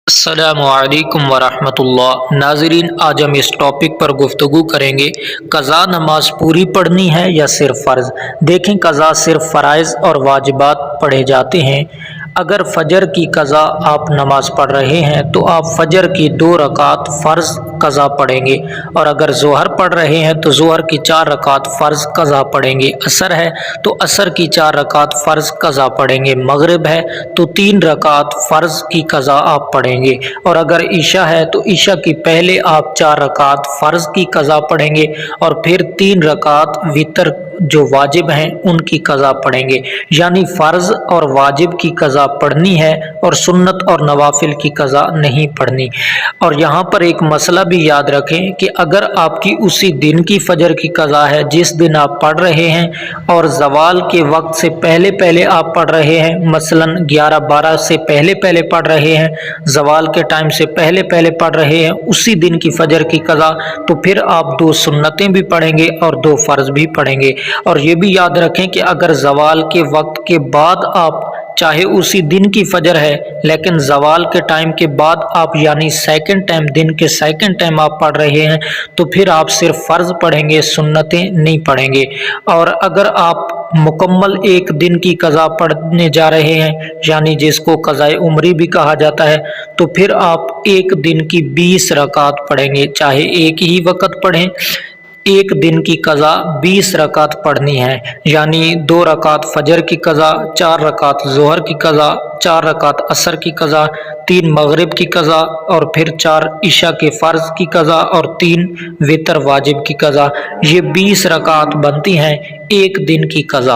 السلام علیکم ورحمۃ اللہ۔ ناظرین، آج ہم اس ٹاپک پر گفتگو کریں گے، قضا نماز پوری پڑھنی ہے یا صرف فرض؟ دیکھیں، قضا صرف فرائض اور واجبات پڑھے جاتے ہیں۔ اگر فجر کی قضا آپ نماز پڑھ رہے ہیں تو آپ فجر کی 2 رکعت فرض قضا پڑھیں گے، اور اگر ظہر پڑھ رہے ہیں تو ظہر کی 4 رکعت فرض قضا پڑھیں گے۔ عصر ہے تو عصر کی 4 رکعت فرض قضا پڑھیں گے۔ مغرب ہے تو 3 رکعت فرض کی قضا آپ پڑھیں گے، اور اگر عشاء ہے تو عشاء کی پہلے آپ 4 رکعت فرض کی قضا پڑھیں گے، اور پھر 3 رکعت وتر جو واجب ہیں ان کی قضا پڑھیں گے۔ یعنی فرض اور واجب کی قضا پڑھنی ہے اور سنت اور نوافل کی قضا نہیں پڑھنی۔ اور یہاں پر ایک مسئلہ بھی یاد رکھیں کہ اگر آپ کی اسی دن کی فجر کی قضا ہے جس دن آپ پڑھ رہے ہیں، اور زوال کے وقت سے پہلے آپ پڑھ رہے ہیں، مثلا 11-12 سے پہلے پڑھ رہے ہیں، زوال کے ٹائم سے پہلے پڑھ رہے ہیں اسی دن کی فجر کی قضا، تو پھر آپ 2 سنتیں بھی پڑھیں گے اور 2 فرض بھی پڑھیں گے۔ اور یہ بھی یاد رکھیں کہ اگر زوال کے وقت کے بعد آپ، چاہے اسی دن کی فجر ہے لیکن زوال کے ٹائم کے بعد آپ، یعنی سیکنڈ ٹائم، دن کے سیکنڈ ٹائم آپ پڑھ رہے ہیں، تو پھر آپ صرف فرض پڑھیں گے، سنتیں نہیں پڑھیں گے۔ اور اگر آپ مکمل ایک دن کی قضا پڑھنے جا رہے ہیں، یعنی جس کو قضائے عمری بھی کہا جاتا ہے، تو پھر آپ ایک دن کی 20 رکعت پڑھیں گے، چاہے ایک ہی وقت پڑھیں۔ ایک دن کی قضا 20 رکعت پڑھنی ہے، یعنی 2 رکعت فجر کی قضا، 4 رکعت ظہر کی قضا، 4 رکعت عصر کی قضا، 3 مغرب کی قضا، اور پھر 4 عشاء کے فرض کی قضا، اور 3 وتر واجب کی قضا۔ یہ 20 رکعت بنتی ہیں ایک دن کی قضا۔